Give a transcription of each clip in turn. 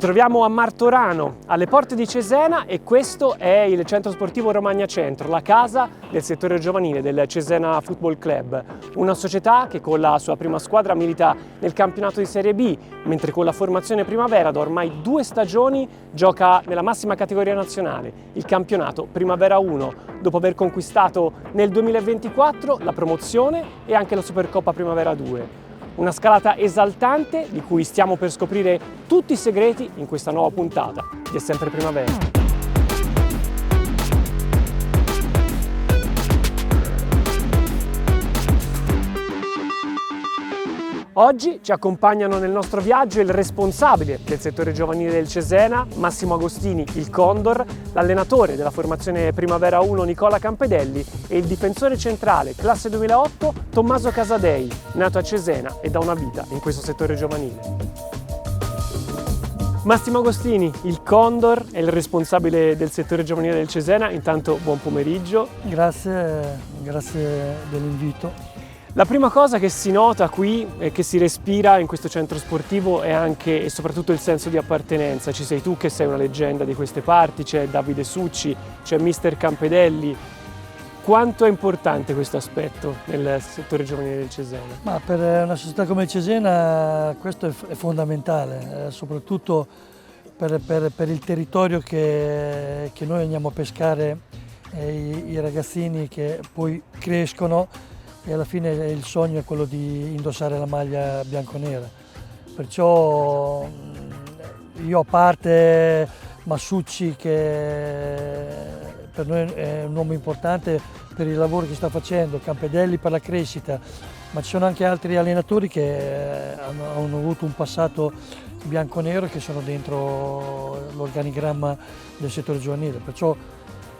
troviamo a Martorano, alle porte di Cesena, e questo è il centro sportivo Romagna Centro, la casa del settore giovanile del Cesena Football Club, una società che con la sua prima squadra milita nel campionato di Serie B, mentre con la formazione Primavera da ormai 2 stagioni gioca nella massima categoria nazionale, il campionato Primavera 1, dopo aver conquistato nel 2024 la promozione e anche la Supercoppa Primavera 2. Una scalata esaltante di cui stiamo per scoprire tutti i segreti in questa nuova puntata di È Sempre Primavera. Oggi ci accompagnano nel nostro viaggio il responsabile del settore giovanile del Cesena, Massimo Agostini, il Condor, l'allenatore della formazione Primavera 1 Nicola Campedelli e il difensore centrale classe 2008 Tommaso Casadei, nato a Cesena e da una vita in questo settore giovanile. Massimo Agostini, il Condor, è il responsabile del settore giovanile del Cesena. Intanto buon pomeriggio. Grazie dell'invito. La prima cosa che si nota qui e che si respira in questo centro sportivo è anche e soprattutto il senso di appartenenza. Ci sei tu che sei una leggenda di queste parti, c'è Davide Succi, c'è mister Campedelli. Quanto è importante questo aspetto nel settore giovanile del Cesena? Ma per una società come il Cesena questo è fondamentale, soprattutto per il territorio che noi andiamo a pescare, i ragazzini che poi crescono e alla fine il sogno è quello di indossare la maglia bianconera. Perciò io, a parte Masucci, che per noi è un uomo importante per il lavoro che sta facendo, Campedelli per la crescita, ma ci sono anche altri allenatori che hanno avuto un passato bianconero che sono dentro l'organigramma del settore giovanile. Perciò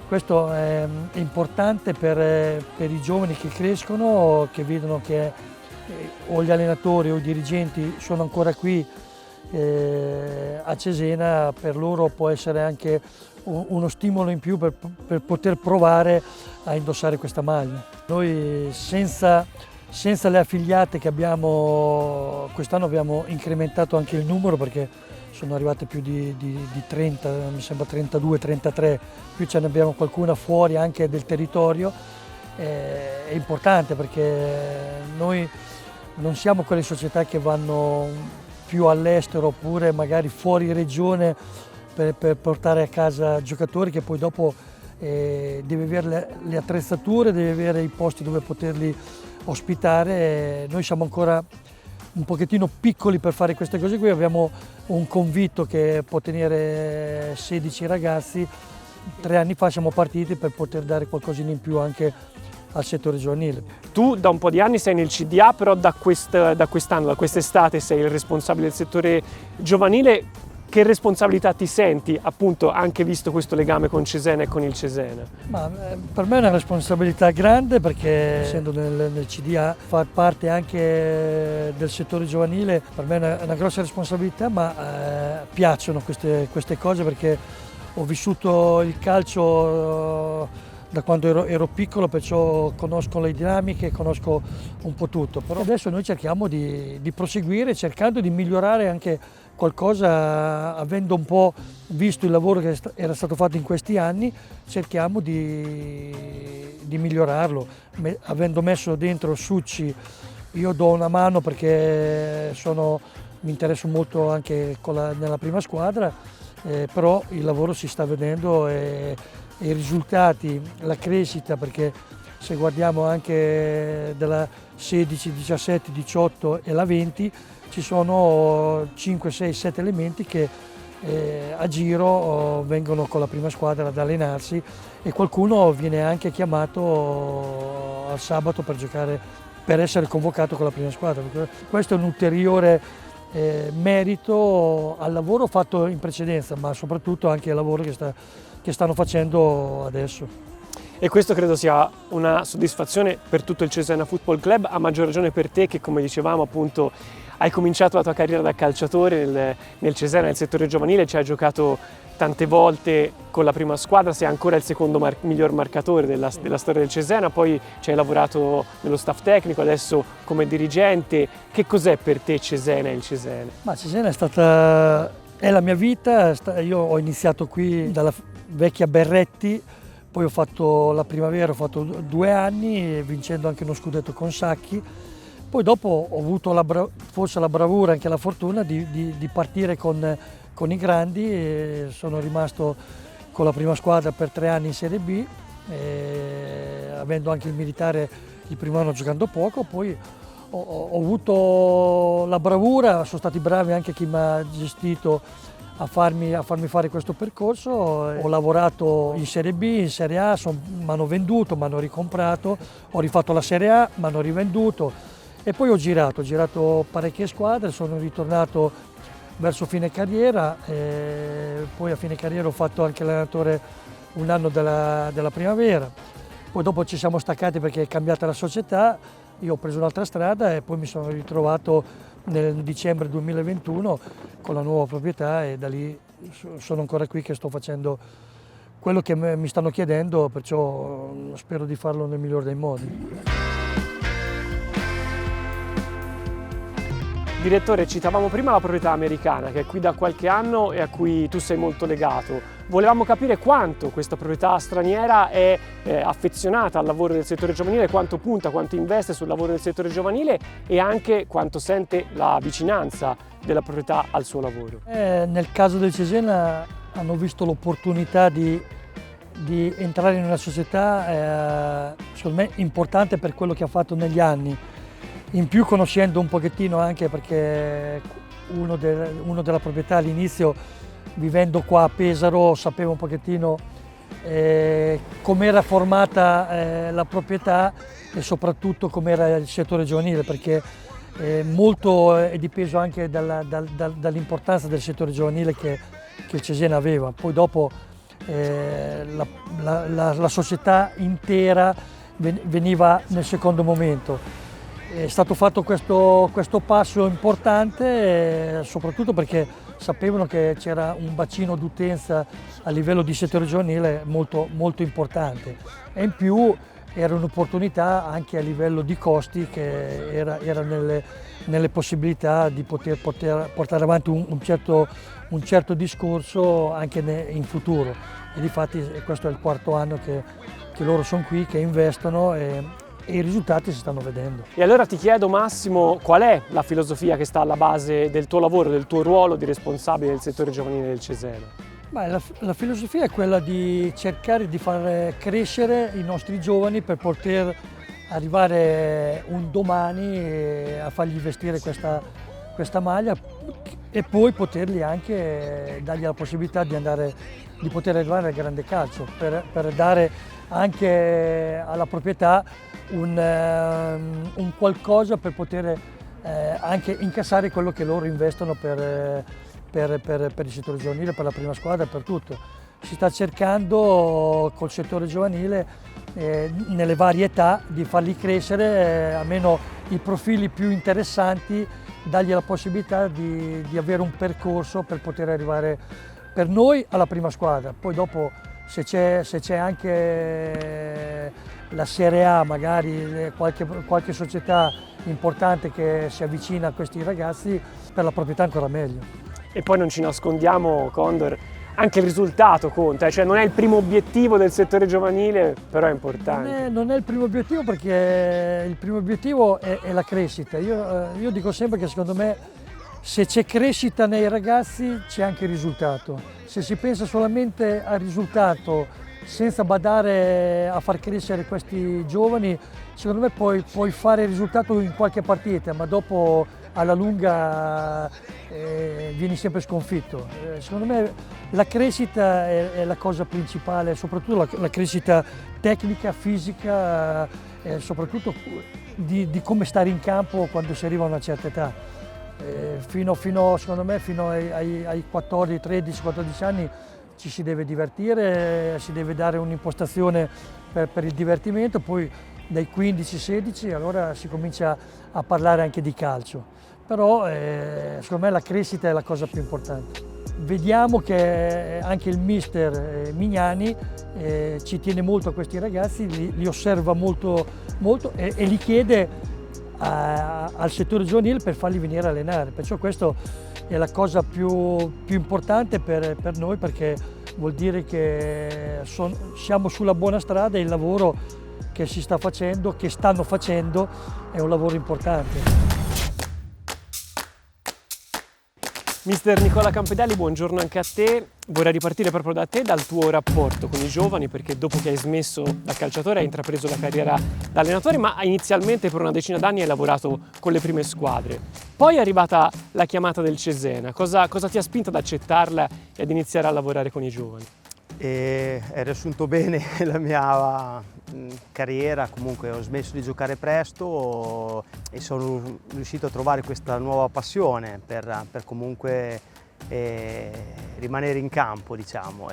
questo è importante per i giovani che crescono, che vedono che o gli allenatori o i dirigenti sono ancora qui a Cesena. Per loro può essere anche uno stimolo in più per poter provare a indossare questa maglia. Noi senza le affiliate che abbiamo, quest'anno abbiamo incrementato anche il numero perché sono arrivate più di 30, mi sembra 32, 33, più ce ne abbiamo qualcuna fuori anche del territorio. È importante perché noi non siamo quelle società che vanno più all'estero oppure magari fuori regione per portare a casa giocatori che poi dopo deve avere le attrezzature, deve avere i posti dove poterli ospitare. Noi siamo ancora un pochettino piccoli per fare queste cose qui, abbiamo un convitto che può tenere 16 ragazzi. 3 anni fa siamo partiti per poter dare qualcosina in più anche al settore giovanile. Tu da un po' di anni sei nel CDA, però da quest'anno, da quest'estate sei il responsabile del settore giovanile. Che responsabilità ti senti, appunto, anche visto questo legame con Cesena e con il Cesena? Ma per me è una responsabilità grande perché, essendo nel CDA, far parte anche del settore giovanile per me è una grossa responsabilità, ma piacciono queste cose perché ho vissuto il calcio da quando ero piccolo, perciò conosco le dinamiche, conosco un po' tutto. Però adesso noi cerchiamo di proseguire cercando di migliorare anche qualcosa, avendo un po' visto il lavoro che era stato fatto in questi anni, cerchiamo di migliorarlo. Avendo messo dentro Succi, io do una mano perché mi interesso molto anche nella prima squadra, però il lavoro si sta vedendo e i risultati, la crescita, perché se guardiamo anche della 16, 17, 18 e la 20, ci sono 5, 6, 7 elementi che a giro vengono con la prima squadra ad allenarsi e qualcuno viene anche chiamato al sabato per giocare, per essere convocato con la prima squadra. Questo è un ulteriore merito al lavoro fatto in precedenza, ma soprattutto anche al lavoro che stanno facendo adesso. E questo credo sia una soddisfazione per tutto il Cesena Football Club, a maggior ragione per te che, come dicevamo, appunto hai cominciato la tua carriera da calciatore nel Cesena, nel settore giovanile, ci hai giocato tante volte con la prima squadra, sei ancora il secondo miglior marcatore della storia del Cesena, poi ci hai lavorato nello staff tecnico, adesso come dirigente. Che cos'è per te Cesena e il Cesena? Ma Cesena è stata È la mia vita, io ho iniziato qui dalla vecchia Berretti, poi ho fatto la primavera, ho fatto 2 anni vincendo anche uno scudetto con Sacchi, poi dopo ho avuto forse la bravura e anche la fortuna di partire con i grandi e sono rimasto con la prima squadra per 3 anni in Serie B, avendo anche il militare il primo anno giocando poco, poi ho avuto la bravura, sono stati bravi anche chi mi ha gestito a farmi fare questo percorso. Ho lavorato in Serie B, in Serie A, mi hanno venduto, mi hanno ricomprato, ho rifatto la Serie A, mi hanno rivenduto e poi ho girato parecchie squadre, sono ritornato verso fine carriera, poi a fine carriera ho fatto anche l'allenatore un anno della primavera, poi dopo ci siamo staccati perché è cambiata la società. Io ho preso un'altra strada e poi mi sono ritrovato nel dicembre 2021 con la nuova proprietà e da lì sono ancora qui che sto facendo quello che mi stanno chiedendo, perciò spero di farlo nel migliore dei modi. Direttore, citavamo prima la proprietà americana che è qui da qualche anno e a cui tu sei molto legato. Volevamo capire quanto questa proprietà straniera è affezionata al lavoro del settore giovanile, quanto punta, quanto investe sul lavoro del settore giovanile e anche quanto sente la vicinanza della proprietà al suo lavoro. Nel caso del Cesena hanno visto l'opportunità di entrare in una società secondo me importante per quello che ha fatto negli anni. In più conoscendo un pochettino anche perché uno della proprietà all'inizio, vivendo qua a Pesaro, sapevo un pochettino com'era formata la proprietà e soprattutto com'era il settore giovanile, perché molto è dipeso anche dall'importanza del settore giovanile che il Cesena aveva. Poi dopo la società intera veniva nel secondo momento. È stato fatto questo passo importante soprattutto perché sapevano che c'era un bacino d'utenza a livello di settore giovanile molto, molto importante e in più era un'opportunità anche a livello di costi che era nelle possibilità di poter portare avanti un certo discorso anche in futuro e difatti questo è il 4º anno che loro sono qui, che investono e i risultati si stanno vedendo. E allora ti chiedo Massimo, qual è la filosofia che sta alla base del tuo lavoro, del tuo ruolo di responsabile del settore giovanile del Cesena? La filosofia è quella di cercare di far crescere i nostri giovani per poter arrivare un domani a fargli vestire questa maglia e poi poterli anche dargli la possibilità di poter arrivare al grande calcio per dare anche alla proprietà un qualcosa per poter anche incassare quello che loro investono per il settore giovanile, per la prima squadra, per tutto. Si sta cercando col settore giovanile nelle varie età di farli crescere, almeno i profili più interessanti, dargli la possibilità di avere un percorso per poter arrivare per noi alla prima squadra. Poi dopo se c'è anche la Serie A, magari qualche società importante che si avvicina a questi ragazzi, per la proprietà ancora meglio. E poi non ci nascondiamo, Condor, anche il risultato conta, cioè non è il primo obiettivo del settore giovanile, però è importante. Non è il primo obiettivo perché il primo obiettivo è la crescita. Io dico sempre che secondo me se c'è crescita nei ragazzi c'è anche il risultato. Se si pensa solamente al risultato senza badare a far crescere questi giovani, secondo me puoi fare il risultato in qualche partita, ma dopo alla lunga vieni sempre sconfitto. Secondo me la crescita è la cosa principale, soprattutto la crescita tecnica, fisica, soprattutto di come stare in campo quando si arriva a una certa età. Secondo me fino ai 14, 13, 14 anni ci si deve divertire, si deve dare un'impostazione per il divertimento, poi dai 15-16 allora si comincia a parlare anche di calcio, però secondo me la crescita è la cosa più importante. Vediamo che anche il mister Mignani ci tiene molto a questi ragazzi, li osserva molto e li chiede al settore giovanile per farli venire a allenare. Perciò questo è la cosa più importante per noi, perché vuol dire che siamo sulla buona strada e il lavoro che si sta facendo, che stanno facendo, è un lavoro importante. Mister Nicola Campedelli, buongiorno anche a te. Vorrei ripartire proprio da te, dal tuo rapporto con i giovani, perché dopo che hai smesso da calciatore hai intrapreso la carriera da allenatore, ma inizialmente per una decina d'anni hai lavorato con le prime squadre. Poi è arrivata la chiamata del Cesena. Cosa ti ha spinto ad accettarla e ad iniziare a lavorare con i giovani? Hai riassunto bene la mia carriera. Comunque ho smesso di giocare presto e sono riuscito a trovare questa nuova passione per comunque rimanere in campo, diciamo.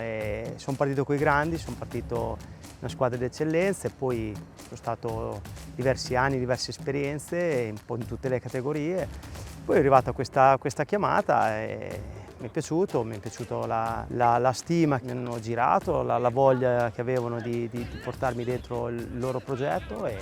Sono partito con i grandi, sono partito in una squadra di eccellenza e poi sono stato diversi anni, diverse esperienze, un po' in tutte le categorie. Poi è arrivata questa chiamata e mi è piaciuto la stima che mi hanno girato, la voglia che avevano di portarmi dentro il loro progetto e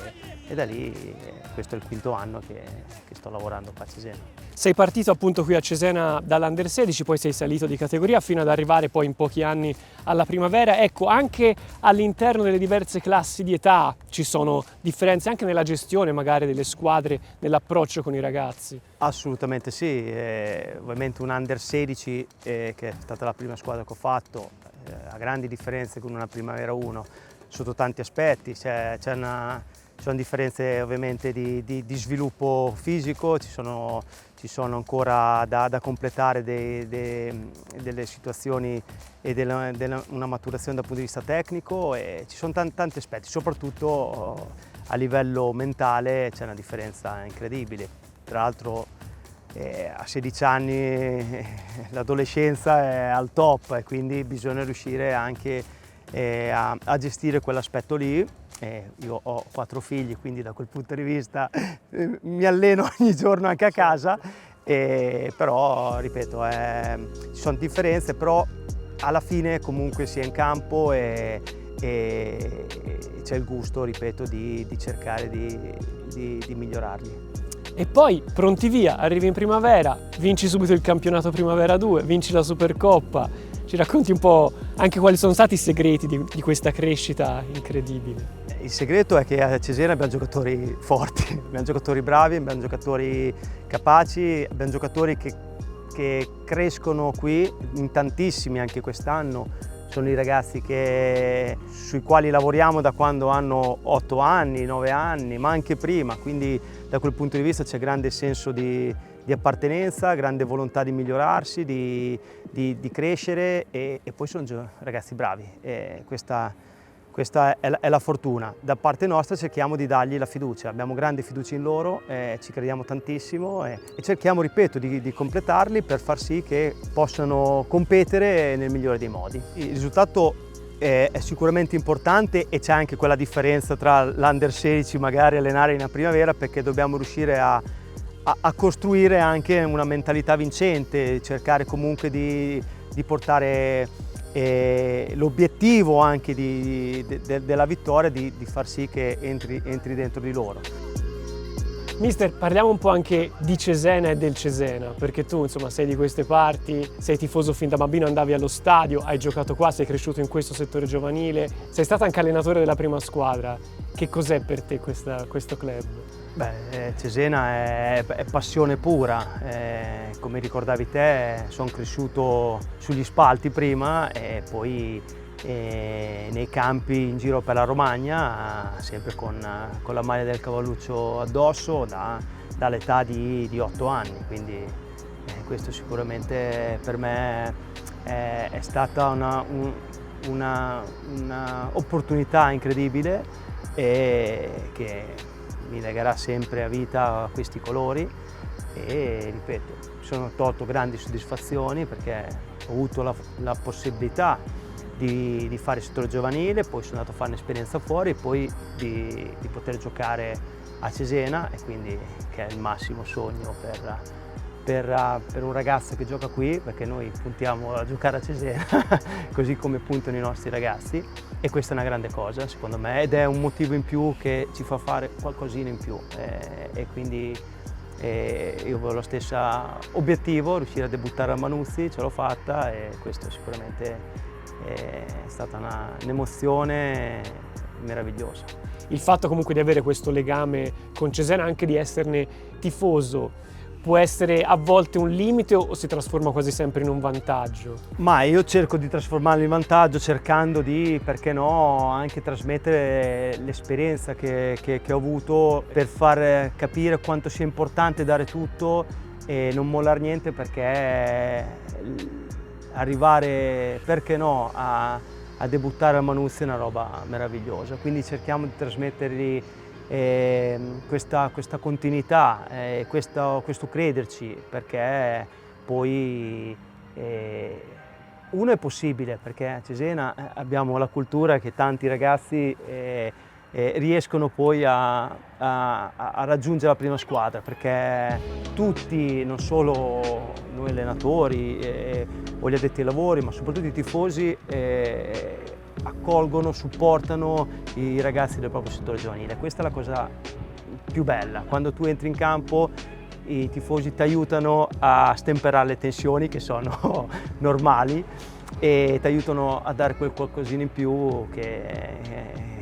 da lì questo è il quinto anno che sto lavorando qua a Cesena. Sei partito appunto qui a Cesena dall'Under 16, poi sei salito di categoria fino ad arrivare poi in pochi anni alla primavera. Ecco, anche all'interno delle diverse classi di età ci sono differenze anche nella gestione magari delle squadre, nell'approccio con i ragazzi. Assolutamente sì, ovviamente un Under 16 che è stata la prima squadra che ho fatto ha grandi differenze con una Primavera 1 sotto tanti aspetti. Ci sono differenze ovviamente di sviluppo fisico, ci sono ancora da completare delle situazioni e una maturazione dal punto di vista tecnico e ci sono tanti aspetti, soprattutto a livello mentale c'è una differenza incredibile. Tra l'altro a 16 anni l'adolescenza è al top e quindi bisogna riuscire anche a gestire quell'aspetto lì. Io ho 4 figli, quindi da quel punto di vista mi alleno ogni giorno anche a casa, però ripeto, ci sono differenze, però alla fine comunque si è in campo e c'è il gusto, ripeto, di cercare di migliorarli. E poi pronti via, arrivi in primavera, vinci subito il campionato Primavera 2, vinci la Supercoppa. Ci racconti un po' anche quali sono stati i segreti di questa crescita incredibile? Il segreto è che a Cesena abbiamo giocatori forti, abbiamo giocatori bravi, abbiamo giocatori capaci, abbiamo giocatori che crescono qui in tantissimi anche quest'anno. Sono i ragazzi sui quali lavoriamo da quando hanno 8 anni, 9 anni, ma anche prima, quindi da quel punto di vista c'è grande senso di appartenenza, grande volontà di migliorarsi, di crescere e poi sono ragazzi bravi. Questa è la fortuna. Da parte nostra cerchiamo di dargli la fiducia, abbiamo grande fiducia in loro, ci crediamo tantissimo e cerchiamo, ripeto, di completarli per far sì che possano competere nel migliore dei modi. Il risultato è sicuramente importante e c'è anche quella differenza tra l'Under 16 magari allenare in una primavera, perché dobbiamo riuscire a costruire anche una mentalità vincente, cercare comunque di portare l'obiettivo anche della vittoria, di far sì che entri dentro di loro. Mister, parliamo un po' anche di Cesena e del Cesena, perché tu insomma sei di queste parti, sei tifoso fin da bambino, andavi allo stadio, hai giocato qua, sei cresciuto in questo settore giovanile, sei stato anche allenatore della prima squadra. Che cos'è per te questo club? Cesena è passione pura, come ricordavi te sono cresciuto sugli spalti prima e poi nei campi in giro per la Romagna, sempre con la maglia del Cavalluccio addosso dall'età di 8 anni, quindi questo sicuramente per me è stata una opportunità incredibile e che mi legherà sempre a vita a questi colori e ripeto, sono tolto grandi soddisfazioni perché ho avuto la possibilità di fare il settore giovanile, poi sono andato a fare un'esperienza fuori e poi di poter giocare a Cesena e quindi che è il massimo sogno per un ragazzo che gioca qui, perché noi puntiamo a giocare a Cesena, così come puntano i nostri ragazzi, e questa è una grande cosa secondo me, ed è un motivo in più che ci fa fare qualcosina in più, e quindi io avevo lo stesso obiettivo, riuscire a debuttare a Manuzzi, ce l'ho fatta, e questo sicuramente è stata un'emozione meravigliosa. Il fatto comunque di avere questo legame con Cesena, anche di esserne tifoso, può essere a volte un limite o si trasforma quasi sempre in un vantaggio? Ma io cerco di trasformarlo in vantaggio, cercando di, perché no, anche trasmettere l'esperienza che ho avuto, per far capire quanto sia importante dare tutto e non mollare niente, perché arrivare, perché no, a debuttare a Manuzzi è una roba meravigliosa. Quindi cerchiamo di trasmettergli questa continuità, questo crederci, perché poi uno è possibile, perché a Cesena abbiamo la cultura che tanti ragazzi riescono poi a raggiungere la prima squadra, perché tutti, non solo noi allenatori o gli addetti ai lavori, ma soprattutto i tifosi, accolgono, supportano i ragazzi del proprio settore giovanile. Questa è la cosa più bella, quando tu entri in campo i tifosi ti aiutano a stemperare le tensioni, che sono normali, e ti aiutano a dare quel qualcosina in più che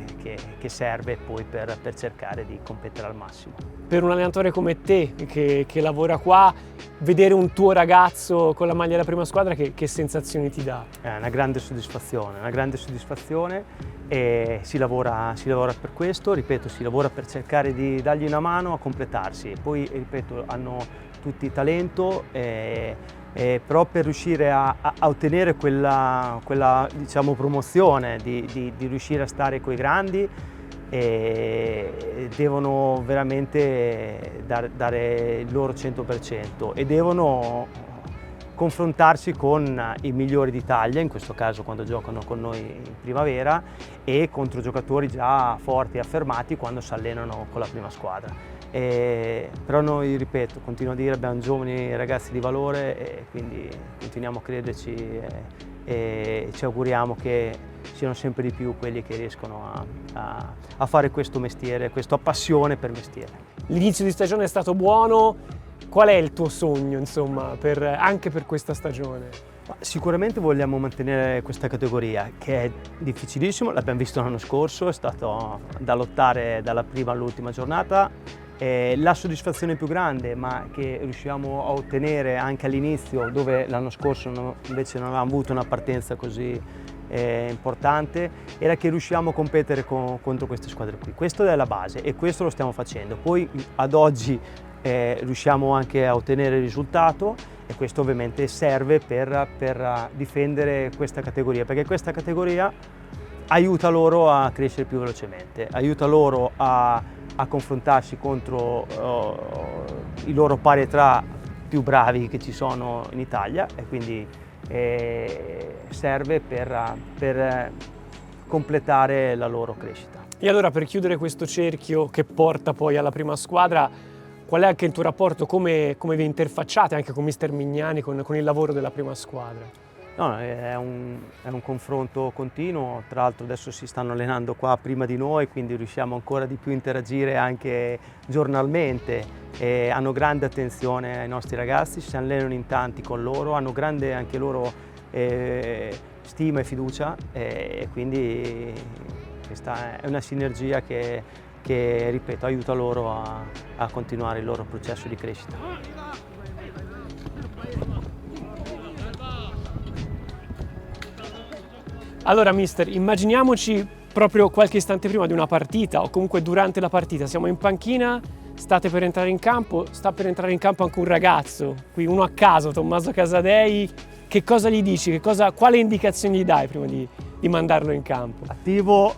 serve poi per cercare di competere al massimo. Per un allenatore come te che lavora qua, vedere un tuo ragazzo con la maglia della prima squadra, che sensazioni ti dà? È una grande soddisfazione, e si lavora per questo, ripeto, si lavora per cercare di dargli una mano a completarsi. Poi, ripeto, hanno tutti talento, però per riuscire a ottenere quella diciamo, promozione, di riuscire a stare coi grandi, devono veramente dare il loro 100% e devono confrontarsi con i migliori d'Italia, in questo caso quando giocano con noi in primavera, e contro giocatori già forti e affermati quando si allenano con la prima squadra. Però noi, ripeto, continuo a dire, abbiamo giovani ragazzi di valore, e quindi continuiamo a crederci, e ci auguriamo che siano sempre di più quelli che riescono a fare questo mestiere, questa passione per mestiere. L'inizio di stagione è stato buono, qual è il tuo sogno, insomma, anche per questa stagione? Sicuramente vogliamo mantenere questa categoria, che è difficilissimo, l'abbiamo visto l'anno scorso, è stato da lottare dalla prima all'ultima giornata. La soddisfazione più grande, ma che riusciamo a ottenere anche all'inizio, dove l'anno scorso invece non avevamo avuto una partenza così importante, era che riusciamo a competere contro queste squadre qui. Questa è la base e questo lo stiamo facendo. Poi ad oggi riusciamo anche a ottenere il risultato, e questo ovviamente serve per difendere questa categoria, perché questa categoria aiuta loro a crescere più velocemente, aiuta loro a confrontarsi contro i loro pari età più bravi che ci sono in Italia, e quindi serve per completare la loro crescita. E allora, per chiudere questo cerchio che porta poi alla prima squadra, qual è anche il tuo rapporto, come vi interfacciate anche con mister Mignani, con il lavoro della prima squadra? No, è un confronto continuo, tra l'altro adesso si stanno allenando qua prima di noi, quindi riusciamo ancora di più a interagire anche giornalmente, e hanno grande attenzione ai nostri ragazzi, si allenano in tanti con loro, hanno grande anche loro stima e fiducia, e quindi questa è una sinergia che ripeto, aiuta loro a continuare il loro processo di crescita. Allora mister, immaginiamoci proprio qualche istante prima di una partita, o comunque durante la partita, siamo in panchina, state per entrare in campo, sta per entrare in campo anche un ragazzo, qui uno a caso, Tommaso Casadei, che cosa gli dici, quale indicazioni gli dai prima di mandarlo in campo? Attivo,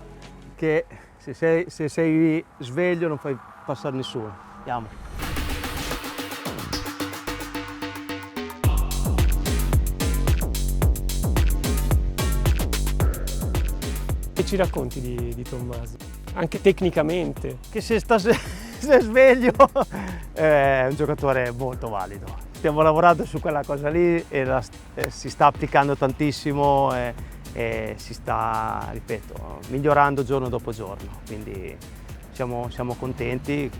che se sei sveglio non fai passare nessuno. Andiamo. Che ci racconti di Tommaso? Anche tecnicamente? Che se è sveglio è un giocatore molto valido. stiamo lavorando su quella cosa lì e si sta applicando tantissimo e si sta, ripeto, migliorando giorno dopo giorno, quindi siamo contenti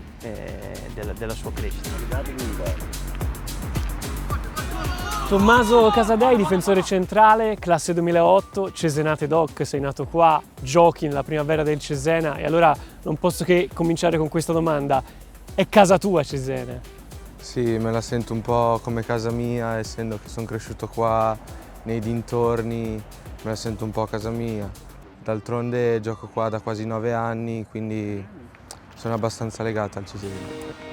della sua crescita. Tommaso Casadei, difensore centrale, classe 2008, Cesenate Doc, sei nato qua, giochi nella primavera del Cesena e allora non posso che cominciare con questa domanda. È casa tua Cesena? Sì, me la sento un po' come casa mia, essendo che sono cresciuto qua nei dintorni, me la sento un po' casa mia. D'altronde gioco qua da quasi 9 anni, quindi sono abbastanza legato al Cesena.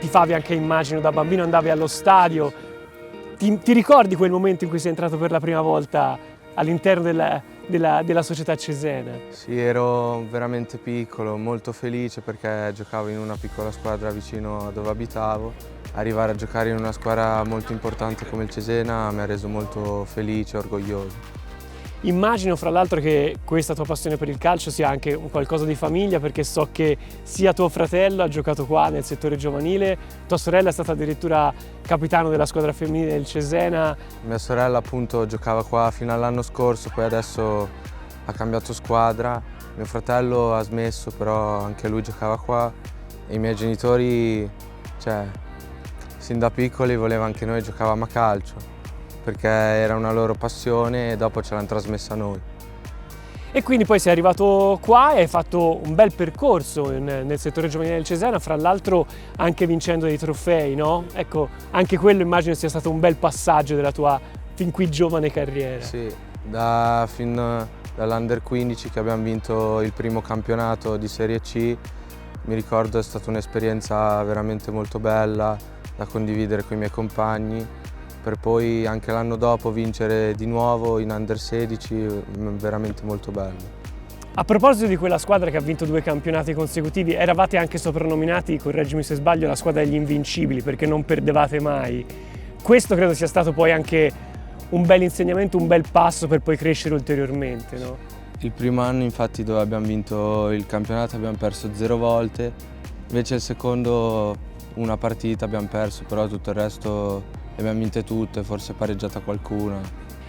Tifavi anche, immagino, da bambino andavi allo stadio. Ti ricordi quel momento in cui sei entrato per la prima volta all'interno della società cesena? Sì, ero veramente piccolo, molto felice perché giocavo in una piccola squadra vicino a dove abitavo. Arrivare a giocare in una squadra molto importante come il Cesena mi ha reso molto felice e orgoglioso. Immagino fra l'altro che questa tua passione per il calcio sia anche un qualcosa di famiglia, perché so che sia tuo fratello ha giocato qua nel settore giovanile, tua sorella è stata addirittura capitano della squadra femminile del Cesena. Mia sorella appunto giocava qua fino all'anno scorso, poi adesso ha cambiato squadra. Mio fratello ha smesso, però anche lui giocava qua e i miei genitori, sin da piccoli volevano anche noi giocavamo a calcio, perché era una loro passione e dopo ce l'hanno trasmessa a noi. E quindi poi sei arrivato qua e hai fatto un bel percorso nel settore giovanile del Cesena, fra l'altro anche vincendo dei trofei, no? Ecco, anche quello immagino sia stato un bel passaggio della tua fin qui giovane carriera. Sì, dall'Under 15 che abbiamo vinto il primo campionato di Serie C, mi ricordo è stata un'esperienza veramente molto bella da condividere con i miei compagni, per poi anche l'anno dopo vincere di nuovo in Under 16, veramente molto bello. A proposito di quella squadra che ha vinto 2 campionati consecutivi, eravate anche soprannominati, correggimi se sbaglio, la squadra degli invincibili, perché non perdevate mai. Questo credo sia stato poi anche un bel insegnamento, un bel passo per poi crescere ulteriormente, no? Il primo anno infatti dove abbiamo vinto il campionato abbiamo perso 0 volte, invece il secondo una partita abbiamo perso, però tutto il resto le abbiamo vinte tutte, forse pareggiata qualcuna.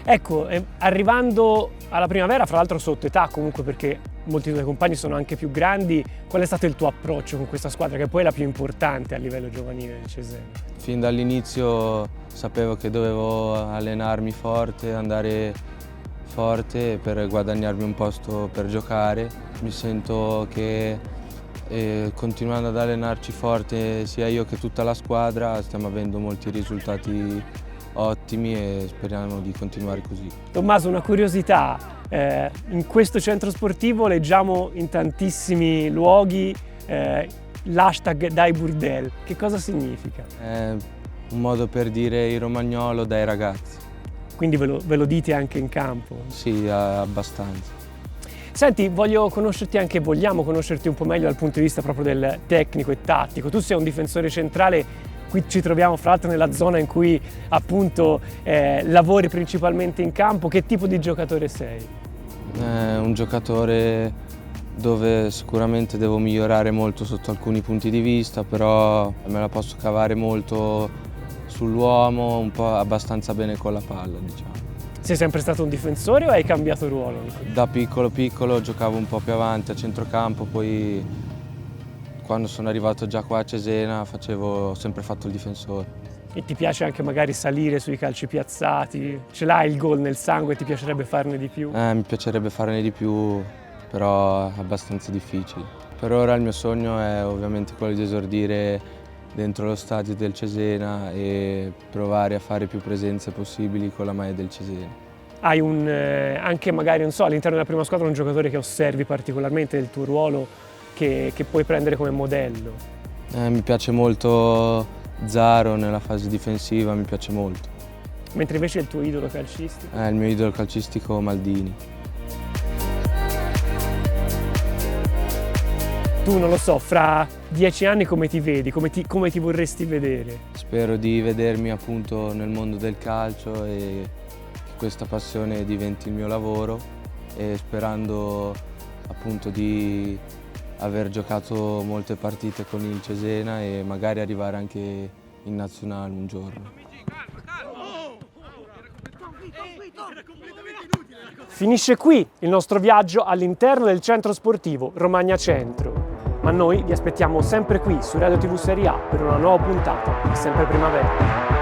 Ecco, arrivando alla primavera, fra l'altro sotto età comunque, perché molti dei tuoi compagni sono anche più grandi, qual è stato il tuo approccio con questa squadra che poi è la più importante a livello giovanile del Cesena? Fin dall'inizio sapevo che dovevo allenarmi forte, andare forte per guadagnarmi un posto per giocare. Mi sento che continuando ad allenarci forte sia io che tutta la squadra stiamo avendo molti risultati ottimi e speriamo di continuare così. Tommaso, una curiosità, in questo centro sportivo leggiamo in tantissimi luoghi l'hashtag Dai Burdel. Che cosa significa? È un modo per dire il romagnolo dai ragazzi. Quindi ve lo dite anche in campo? Sì, abbastanza. Senti, vogliamo conoscerti un po' meglio dal punto di vista proprio del tecnico e tattico. Tu sei un difensore centrale, qui ci troviamo fra l'altro nella zona in cui appunto lavori principalmente in campo. Che tipo di giocatore sei? Un giocatore dove sicuramente devo migliorare molto sotto alcuni punti di vista, però me la posso cavare molto sull'uomo, un po' abbastanza bene con la palla, diciamo. Sei sempre stato un difensore o hai cambiato ruolo? Da piccolo giocavo un po' più avanti a centrocampo, poi quando sono arrivato già qua a Cesena ho sempre fatto il difensore. E ti piace anche magari salire sui calci piazzati? Ce l'hai il gol nel sangue e ti piacerebbe farne di più? Mi piacerebbe farne di più, però è abbastanza difficile. Per ora il mio sogno è ovviamente quello di esordire dentro lo stadio del Cesena e provare a fare più presenze possibili con la maglia del Cesena. Hai anche magari, non so, all'interno della prima squadra un giocatore che osservi particolarmente del tuo ruolo, che puoi prendere come modello? Mi piace molto Zaro nella fase difensiva, mi piace molto. Mentre invece il tuo idolo calcistico? Il mio idolo calcistico Maldini. Tu non lo so, fra 10 anni come ti vedi, come ti vorresti vedere? Spero di vedermi appunto nel mondo del calcio e che questa passione diventi il mio lavoro e sperando appunto di aver giocato molte partite con il Cesena e magari arrivare anche in nazionale un giorno. Finisce qui il nostro viaggio all'interno del centro sportivo Romagna Centro, ma noi vi aspettiamo sempre qui su Radio TV Serie A per una nuova puntata di Sempre Primavera.